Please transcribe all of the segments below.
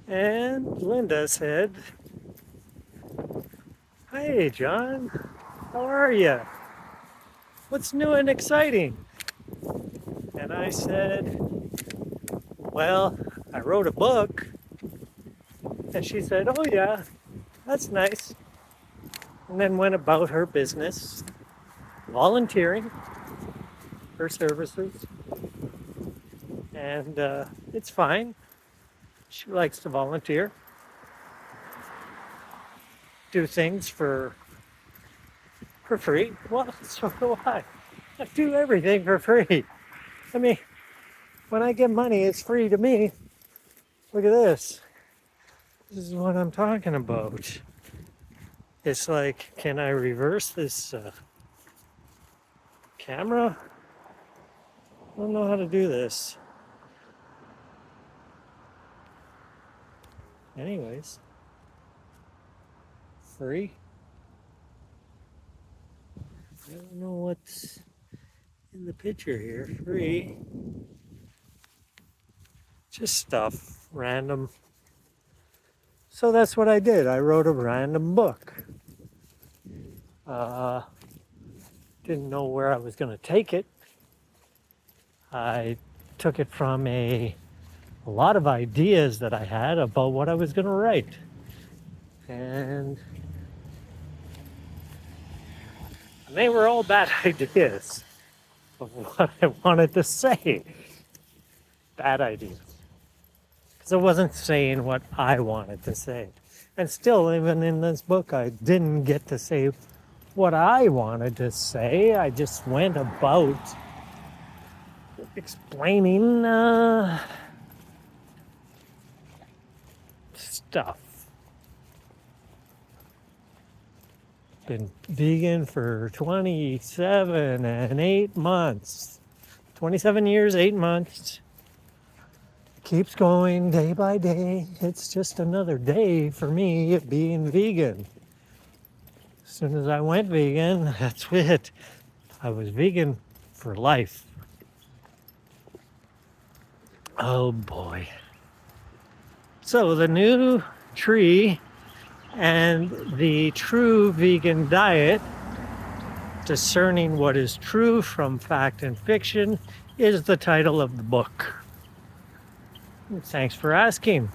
And Linda said, "Hey, John, how are you? What's new and exciting?" And I said, "Well, I wrote a book." And she said, "Oh, yeah, that's nice." And then went about her business, volunteering her services. And it's fine. She likes to volunteer, do things for free. Well, so do I. I do everything for free. I mean, when I get money, it's free to me. Look at this. This is what I'm talking about. It's like, can I reverse this camera? I don't know how to do this. Anyways, free. I don't know what's in the picture here. Free. Just stuff, random. So that's what I did. I wrote a random book. Uh, didn't know where I was going to take it. I took it from a lot of ideas that I had about what I was going to write. And they were all bad ideas of what I wanted to say. Bad ideas. Because I wasn't saying what I wanted to say. And still, even in this book, I didn't get to say what I wanted to say. I just went about explaining stuff. Been vegan for 27 and 8 months. 27 years, 8 months. Keeps going day by day. It's just another day for me being vegan. As soon as I went vegan, that's it. I was vegan for life. Oh boy. So the new tree and the true vegan diet, discerning what is true from fact and fiction, is the title of the book. Thanks for asking.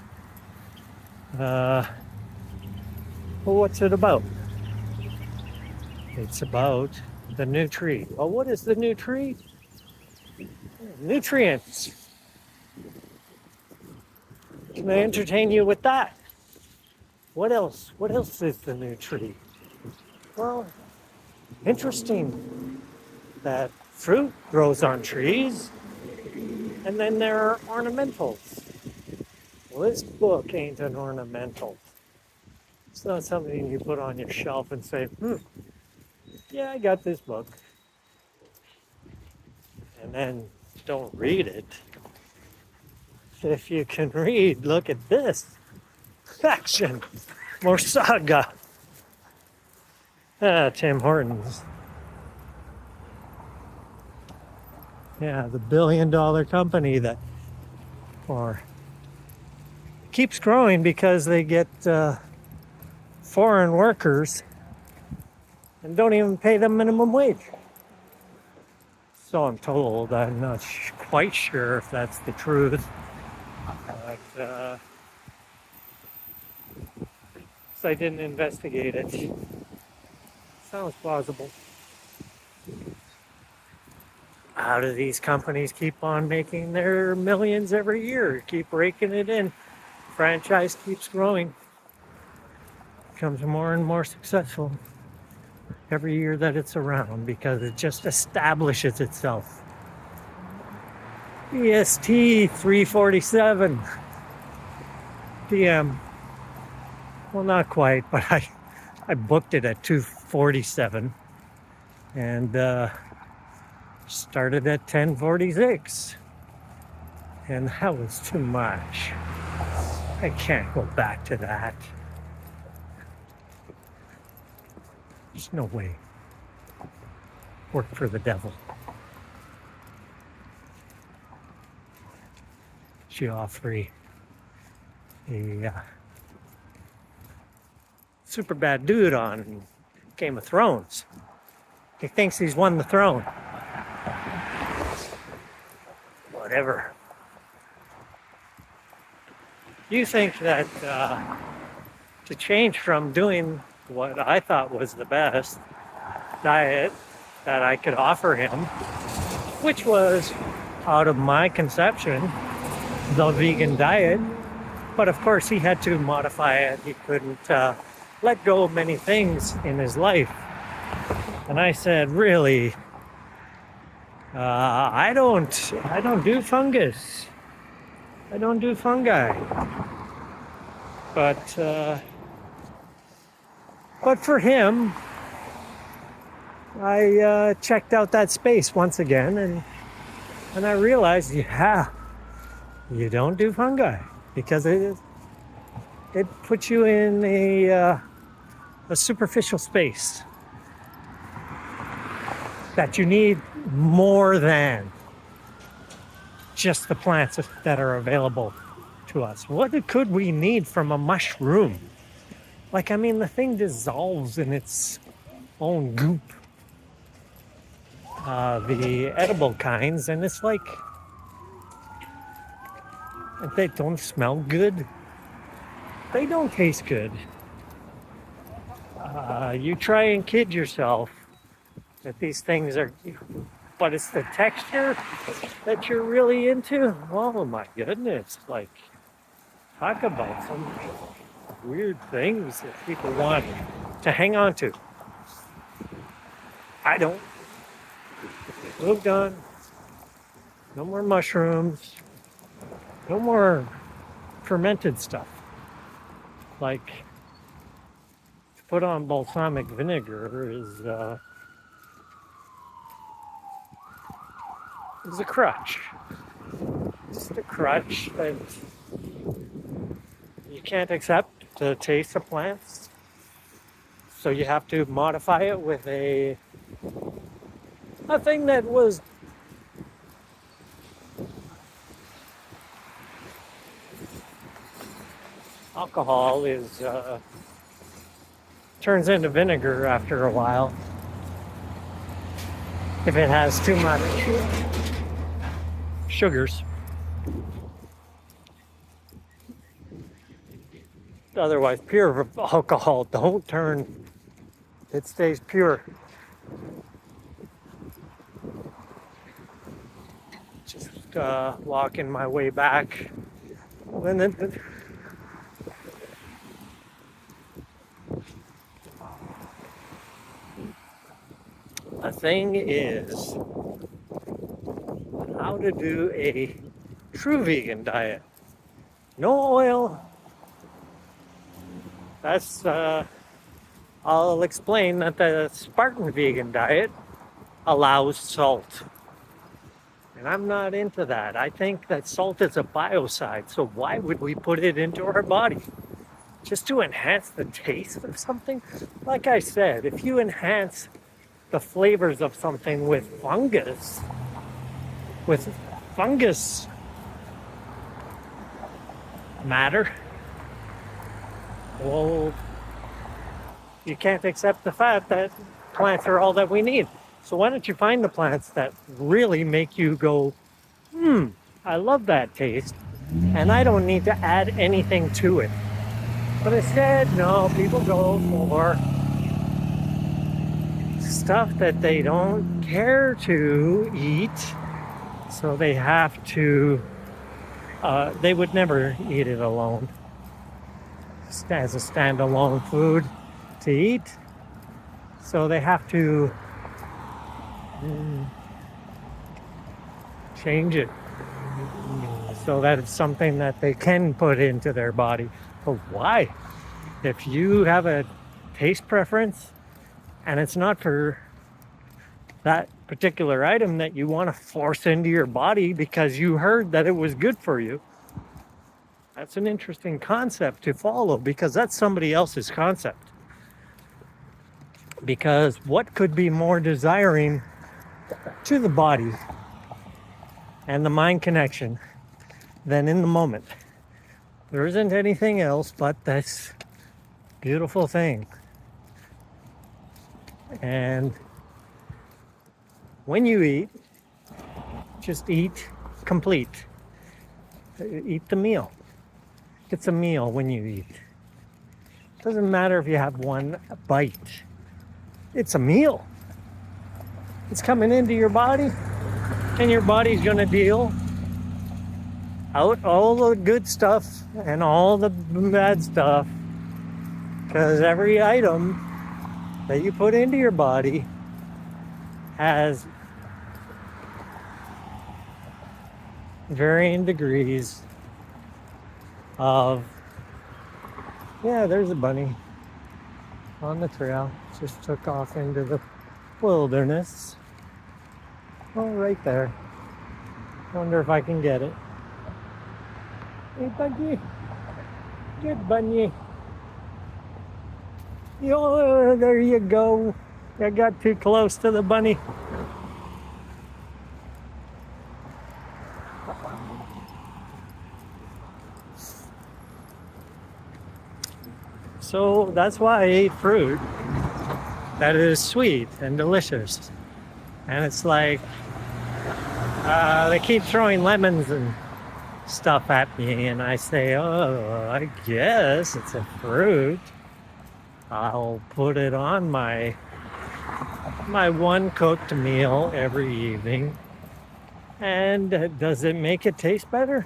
Well, what's it about? It's about the new tree. Well, what is the new tree? Nutrients. Can I entertain you with that? What else? What else is the new tree? Well, interesting that fruit grows on trees, and then there are ornamentals. Well, this book ain't an ornamental. It's not something you put on your shelf and say, yeah, I got this book. And then don't read it. If you can read, look at this. Action. More saga. Tim Hortons. Yeah, the billion-dollar company that or keeps growing because they get foreign workers and don't even pay them minimum wage. So I'm told. I'm not quite sure if that's the truth. But so I didn't investigate it. Sounds plausible. How do these companies keep on making their millions every year? Keep raking it in. Franchise keeps growing. Becomes more and more successful every year that it's around because it just establishes itself. EST 3:47 p.m. Well, not quite, but I booked it at 2:47 and started at 10:46. And that was too much. I can't go back to that. There's no way. Work for the devil. Joffrey. a super bad dude on Game of Thrones. He thinks he's won the throne. Whatever. You think that to change from doing what I thought was the best diet that I could offer him, which was out of my conception, the vegan diet, but of course he had to modify it. He couldn't let go of many things in his life. And I said, really, I don't do fungus. I don't do fungi. But for him, I checked out that space once again, and I realized, yeah, you don't do fungi because it puts you in a superficial space that you need more than just the plants that are available to us. What could we need from a mushroom? Like, I mean, the thing dissolves in its own goop. The edible kinds, and it's like, they don't smell good. They don't taste good. You try and kid yourself that these things are, but it's the texture that you're really into. Oh my goodness, like, talk about some weird things that people want to hang on to. I don't. Moved on. No more mushrooms. No more fermented stuff. Like, to put on balsamic vinegar is a crutch. Just a crutch that you can't accept the taste of plants. So you have to modify it with a thing that was alcohol is turns into vinegar after a while if it has too much sugars. Otherwise, pure alcohol don't turn, it stays pure. Just walking my way back. And then the thing is how to do a true vegan diet. No oil. That's, I'll explain that the Spartan vegan diet allows salt. And I'm not into that. I think that salt is a biocide, so why would we put it into our body? Just to enhance the taste of something? Like I said, if you enhance the flavors of something with fungus matter, well, you can't accept the fact that plants are all that we need. So why don't you find the plants that really make you go, I love that taste, and I don't need to add anything to it. But instead, no, people go for stuff that they don't care to eat, so they have to, they would never eat it alone as a standalone food to eat. So they have to change it so that it's something that they can put into their body. But why? If you have a taste preference and it's not for that particular item that you want to force into your body because you heard that it was good for you, that's an interesting concept to follow, because that's somebody else's concept. Because what could be more desiring to the body and the mind connection than in the moment There isn't anything else but this beautiful thing. And when you eat, just eat complete. Eat the meal. It's a meal when you eat. Doesn't matter if you have one bite. It's a meal. It's coming into your body, and your body's gonna deal out all the good stuff and all the bad stuff. Because every item that you put into your body has varying degrees of, yeah, there's a bunny on the trail. Just took off into the wilderness. Oh, right there. Wonder if I can get it. Hey, bunny. Good bunny. Oh, there you go. I got too close to the bunny. So that's why I ate fruit that is sweet and delicious. And it's like they keep throwing lemons and stuff at me, and I say, oh, I guess it's a fruit. I'll put it on my one cooked meal every evening. And does it make it taste better?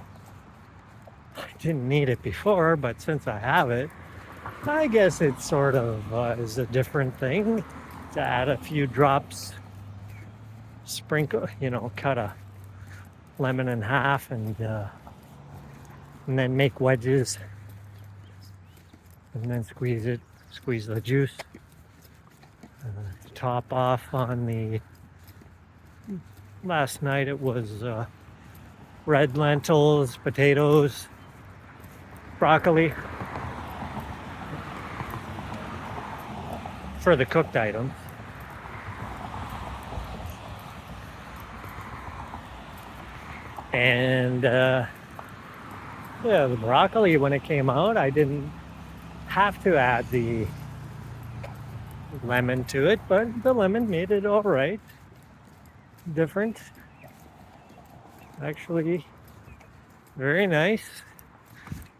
I didn't need it before, but since I have it, I guess it sort of is a different thing to add a few drops, sprinkle, cut a lemon in half and then make wedges and then squeeze the juice, top off on the, last night it was red lentils, potatoes, broccoli for the cooked items. And yeah, the broccoli, when it came out, I didn't have to add the lemon to it, but the lemon made it all right. Different. Actually, very nice.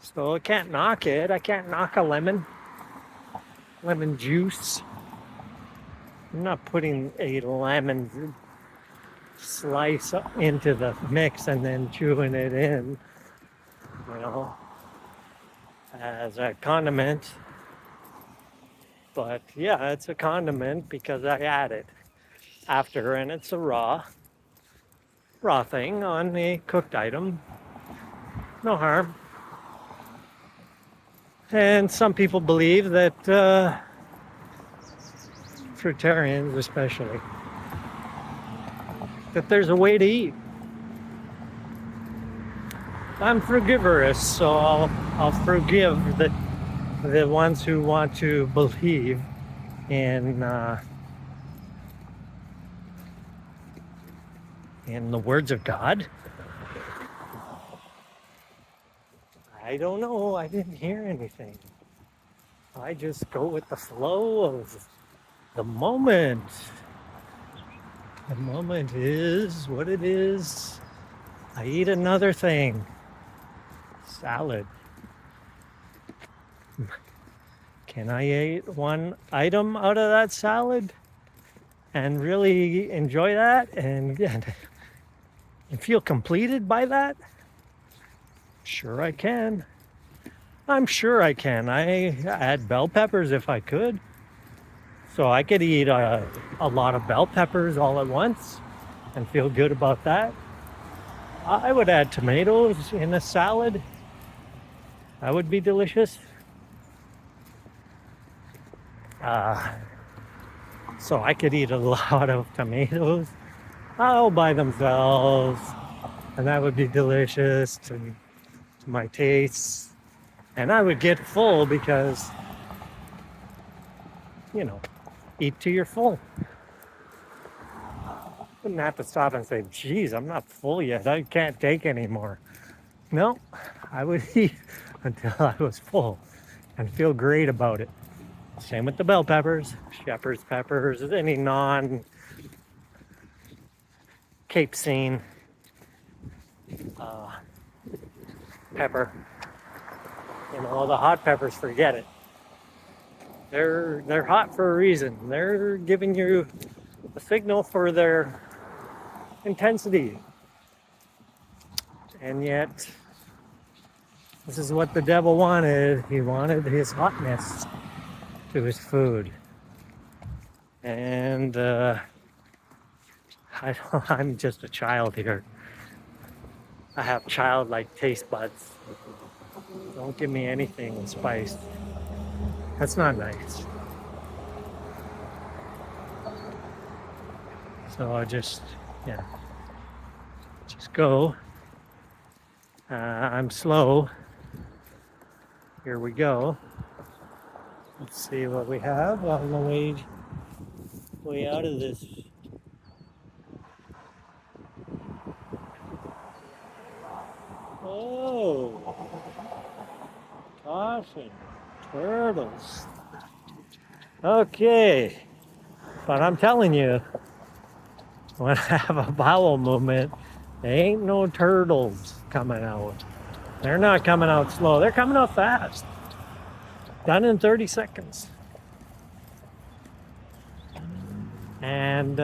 So I can't knock it. I can't knock a lemon juice. I'm not putting a lemon slice into the mix and then chewing it in, as a condiment. But yeah, it's a condiment because I add it after, and it's a raw thing on a cooked item. No harm. And some people believe that, fruitarians especially, that there's a way to eat. I'm frugivorous, so I'll forgive the ones who want to believe in the words of God. I don't know. I didn't hear anything. I just go with the flow of the moment. The moment is what it is. I eat another thing. Salad. Can I eat one item out of that salad and really enjoy that and feel completed by that? Sure I can. I'm sure I can. I add bell peppers if I could. So I could eat a lot of bell peppers all at once and feel good about that. I would add tomatoes in a salad. That would be delicious. So I could eat a lot of tomatoes all by themselves, and that would be delicious to my tastes. And I would get full because, eat till you're full. Wouldn't have to stop and say, geez, I'm not full yet. I can't take any more. No, I would eat until I was full and feel great about it. Same with the bell peppers, shepherd's peppers, any non Cape Scene uh, pepper. The hot peppers, forget it. They're hot for a reason. They're giving you a signal for their intensity. And yet, this is what the devil wanted. He wanted his hotness to his food. And I'm just a child here. I have childlike taste buds. Don't give me anything with spice. That's not nice. So I just go. I'm slow. Here we go. Let's see what we have on the way out of this. Oh, caution, turtles. Okay, but I'm telling you, when I have a bowel movement, there ain't no turtles coming out. They're not coming out slow. They're coming out fast. Done in 30 seconds. And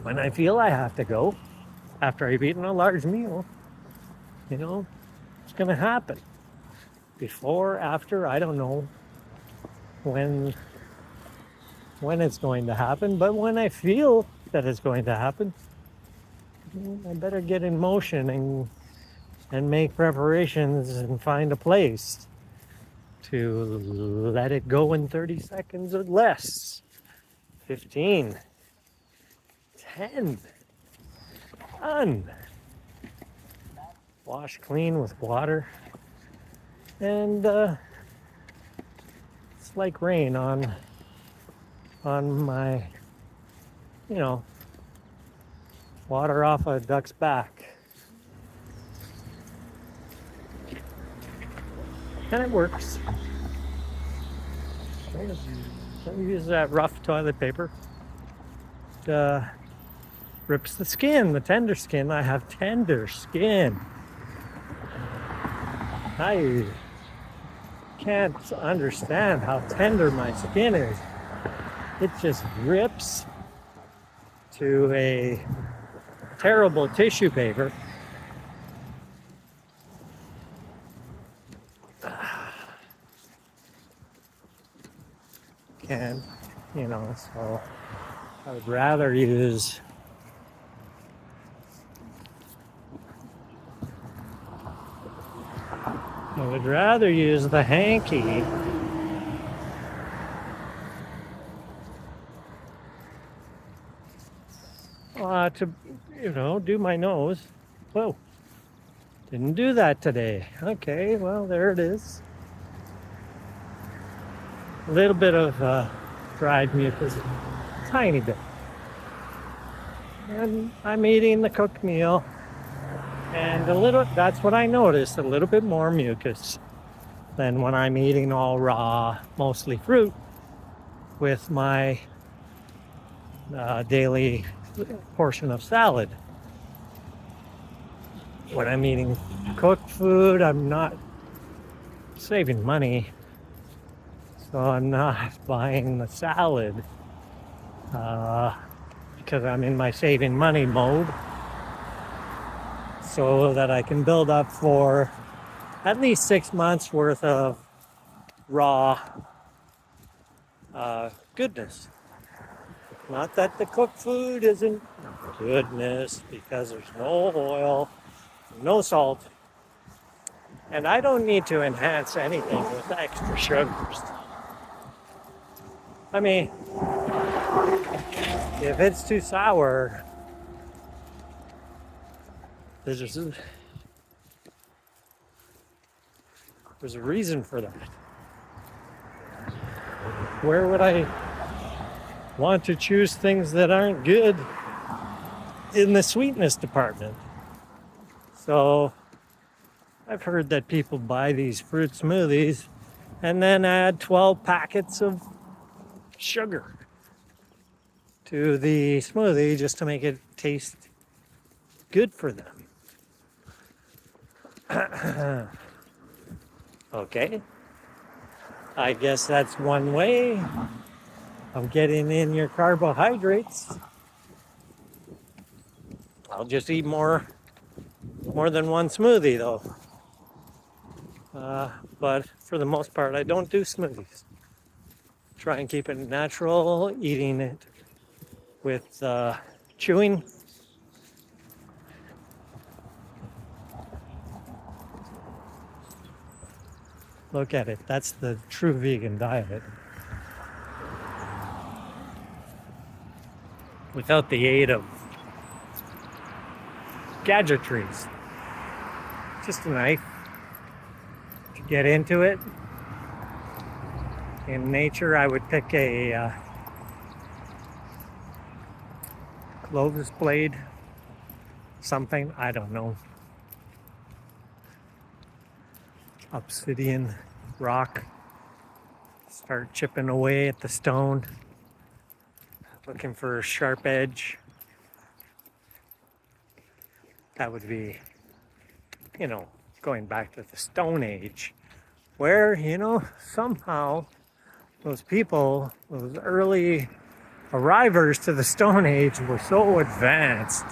when I feel I have to go, after I've eaten a large meal, it's going to happen. Before, after, I don't know when it's going to happen, but when I feel that it's going to happen, I better get in motion and make preparations and find a place to let it go in 30 seconds or less. 15, 10, done. Wash clean with water, and it's like rain on my, water off a duck's back. And it works. Don't use that rough toilet paper. It rips the skin, the tender skin. I have tender skin. I can't understand how tender my skin is. It just rips to a terrible tissue paper. And, so I would rather use the hanky to, do my nose. Whoa, didn't do that today. Okay, well, there it is. A little bit of dried mucus, tiny bit. And I'm eating the cooked meal, and that's what I noticed, a little bit more mucus than when I'm eating all raw, mostly fruit, with my daily portion of salad. When I'm eating cooked food, I'm not saving money. So I'm not buying the salad because I'm in my saving money mode, so that I can build up for at least 6 months worth of raw goodness. Not that the cooked food isn't goodness, because there's no oil, no salt, and I don't need to enhance anything with extra sugars. I mean, if it's too sour, there's a reason for that. Where would I want to choose things that aren't good in the sweetness department? So I've heard that people buy these fruit smoothies and then add 12 packets of sugar to the smoothie just to make it taste good for them. Okay, I guess that's one way of getting in your carbohydrates. I'll just eat more than one smoothie though. But for the most part, I don't do smoothies. Try and keep it natural, eating it with chewing. Look at it. That's the true vegan diet. Without the aid of gadgetries. Just a knife to get into it. In nature, I would pick a cloves blade, something, I don't know. Obsidian rock. Start chipping away at the stone, looking for a sharp edge. That would be, going back to the Stone Age, where, somehow those people, those early arrivers to the Stone Age were so advanced.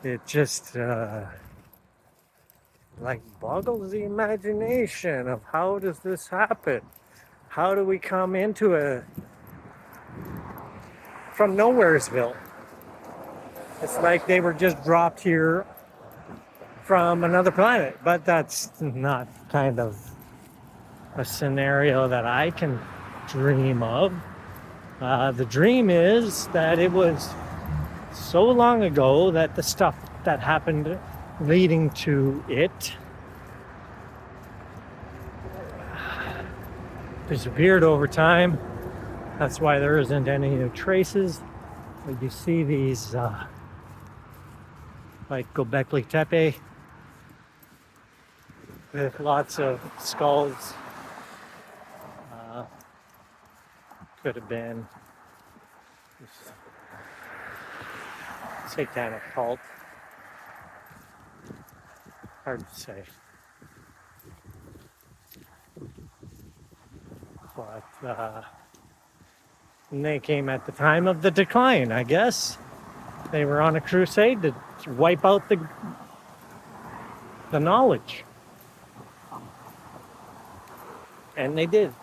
It just boggles the imagination of how does this happen? How do we come into from Nowheresville? It's like they were just dropped here from another planet, but that's not kind of a scenario that I can dream of. The dream is that it was so long ago that the stuff that happened leading to it disappeared over time. That's why there isn't any traces. But you see these like Göbekli Tepe with lots of skulls. Could have been this satanic cult. Hard to say. But and they came at the time of the decline, I guess. They were on a crusade to wipe out the knowledge. And they did.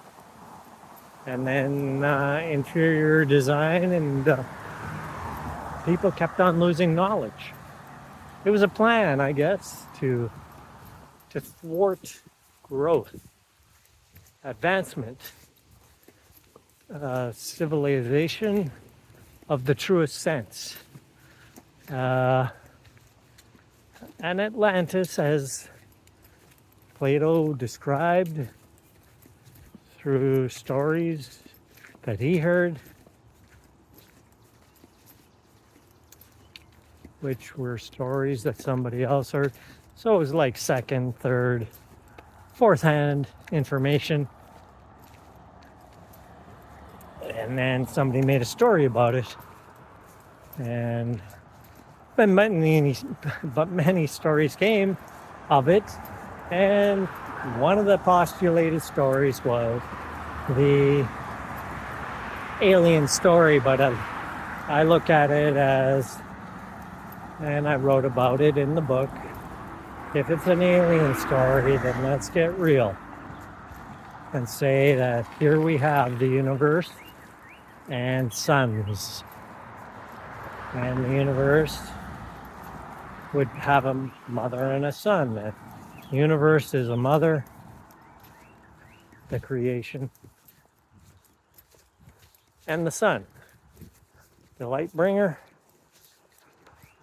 And then interior design and people kept on losing knowledge. It was a plan, I guess, to thwart growth, advancement, civilization of the truest sense. And Atlantis, as Plato described through stories that he heard, which were stories that somebody else heard. So it was like second, third, fourth hand information. And then somebody made a story about it. And but many stories came of it. And one of the postulated stories was the alien story, but I look at it as, and I wrote about it in the book, if it's an alien story, then let's get real and say that here we have the universe and suns. And the universe would have a mother and a son. The universe is a mother, the creation, and the sun, the light bringer.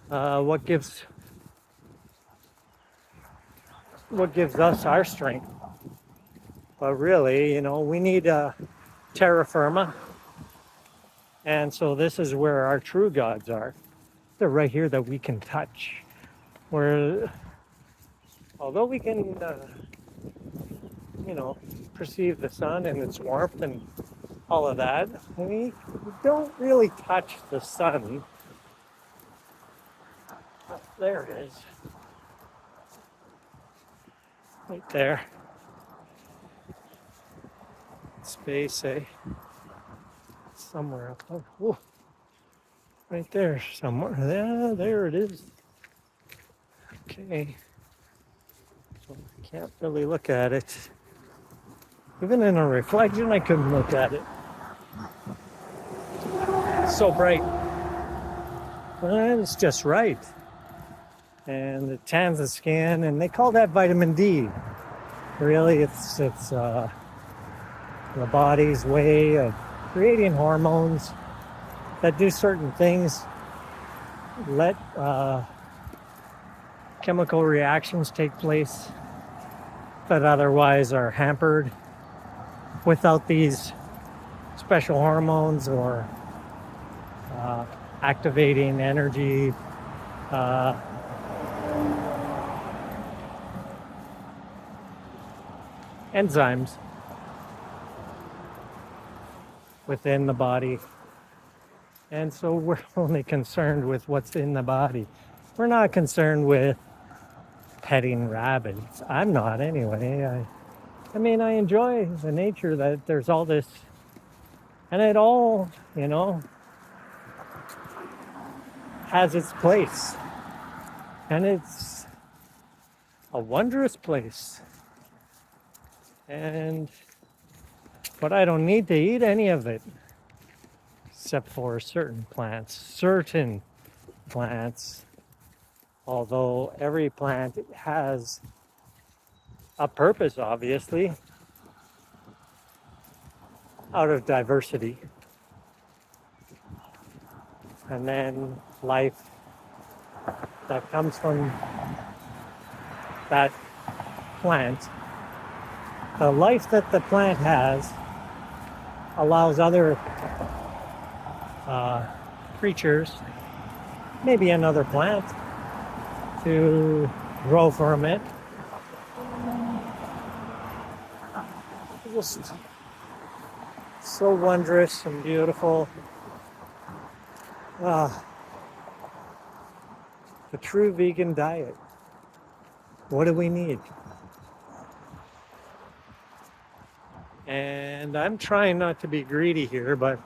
What gives us our strength. But really, we need terra firma. And so this is where our true gods are. They're right here that we can touch. Where although we can, you know, perceive the sun and its warmth and all of that, we don't really touch the sun. There it is. Right there. Space, eh? Somewhere up there. Whoa. Right there somewhere. Yeah, there it is. Okay. So I can't really look at it. Even in a reflection, I couldn't look at it. It's so bright. But it's just right. And it tans the skin, and they call that vitamin D. Really, it's the body's way of creating hormones that do certain things, let chemical reactions take place that otherwise are hampered without these special hormones or activating energy enzymes within the body. And so we're only concerned with what's in the body. We're not concerned with petting rabbits. I'm not anyway. I mean, I enjoy the nature that there's all this, and it all, you know, has its place. And it's a wondrous place. But I don't need to eat any of it, except for certain plants, although every plant has a purpose, obviously, out of diversity. And then life that comes from that plant, the life that the plant has allows other creatures, maybe another plant, to grow from it. Just so wondrous and beautiful. The true vegan diet. What do we need? And I'm trying not to be greedy here, but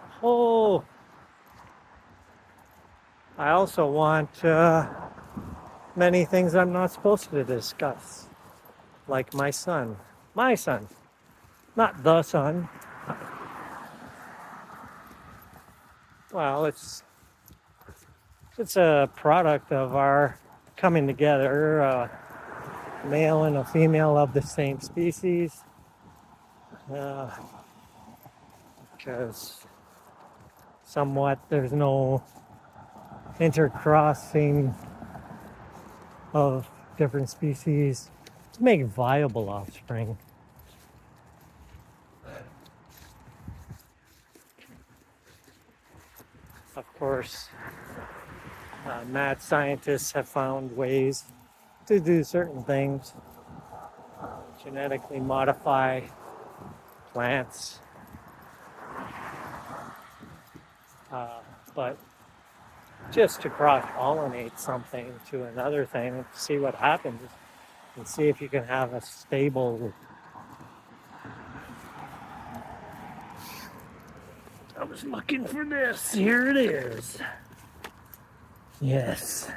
I also want many things I'm not supposed to discuss, like my son, not the son. Well, it's a product of our coming together, a male and a female of the same species, because somewhat there's no intercrossing of different species to make viable offspring. Of course, mad scientists have found ways to do certain things, genetically modify plants, but just to cross-pollinate something to another thing, see what happens, and see if you can have a stable. I was looking for this. Here it is. Yes.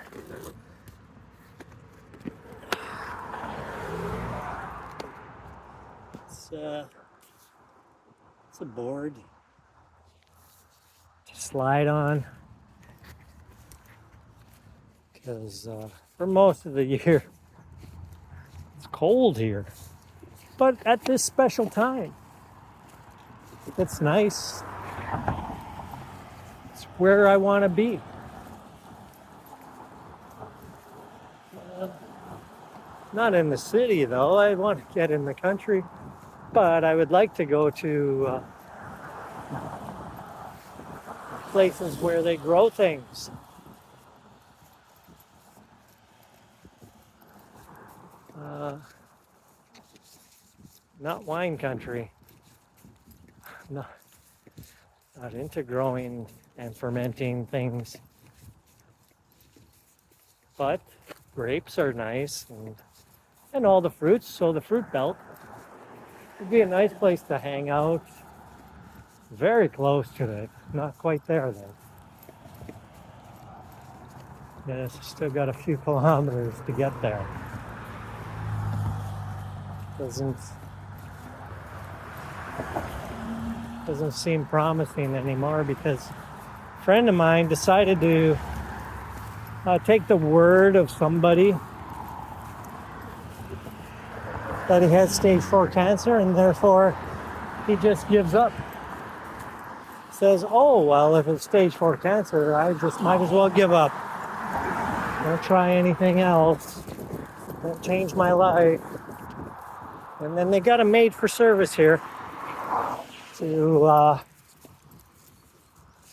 It's a board to slide on, because for most of the year it's cold here, but at this special time it's nice. It's where I want to be. Not in the city though. I want to get in the country, but I would like to go to places where they grow things. not wine country. Not, not into growing and fermenting things. But grapes are nice and all the fruits, so the fruit belt would be a nice place to hang out. Very close to it, not quite there though. Yes, still got a few kilometers to get there. Doesn't seem promising anymore because a friend of mine decided to take the word of somebody that he has stage 4 cancer, and therefore he just gives up. Says, oh, well, if it's stage 4 cancer, I just might as well give up. Don't try anything else. Don't change my life. And then they got a maid for service here to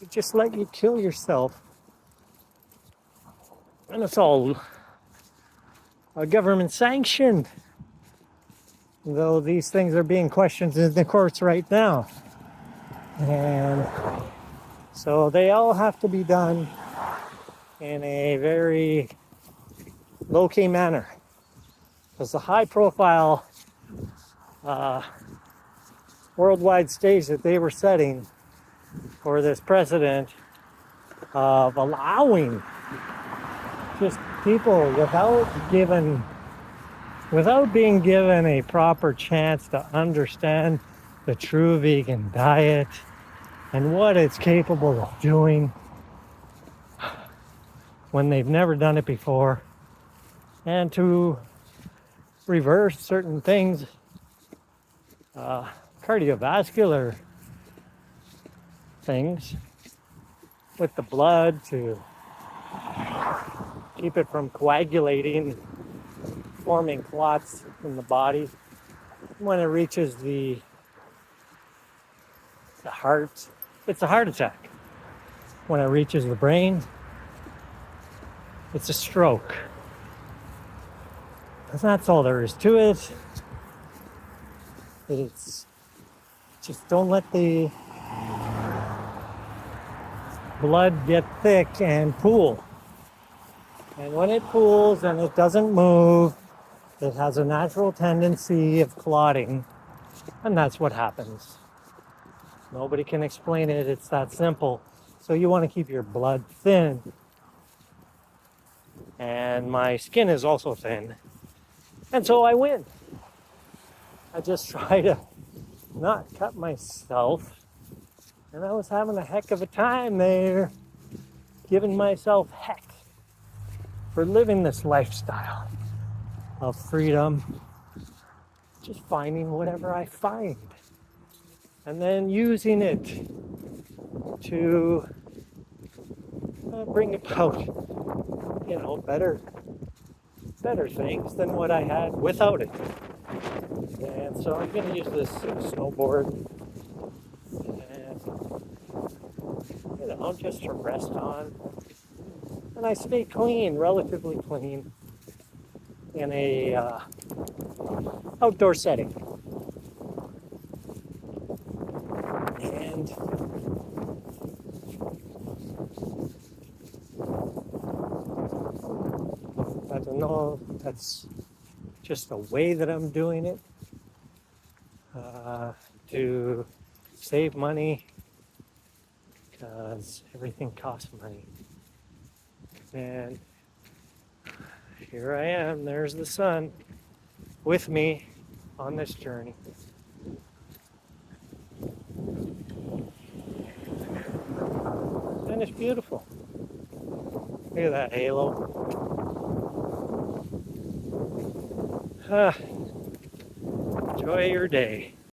just let you kill yourself. And it's all government sanctioned. Though these things are being questioned in the courts right now. And so they all have to be done in a very low-key manner. Because the high-profile worldwide stage that they were setting for this precedent of allowing just people without being given a proper chance to understand the true vegan diet and what it's capable of doing when they've never done it before, and to reverse certain things, cardiovascular things with the blood to keep it from coagulating, forming clots in the body. When it reaches the heart, it's a heart attack. When it reaches the brain, it's a stroke. And that's all there is to it. It's just don't let the blood get thick and pool. And when it pools and it doesn't move, it has a natural tendency of clotting. And that's what happens. Nobody can explain it. It's that simple. So you want to keep your blood thin. And my skin is also thin. And so I win. I just try to not cut myself. And I was having a heck of a time there, giving myself heck for living this lifestyle of freedom. Just finding whatever I find. And then using it to bring about, better things than what I had without it. And so I'm going to use this snowboard and, just to rest on. And I stay clean, relatively clean, in a outdoor setting. And I don't know, that's just the way that I'm doing it, to save money, because everything costs money. And here I am, there's the sun with me on this journey. And it's beautiful. Look at that halo. Enjoy your day.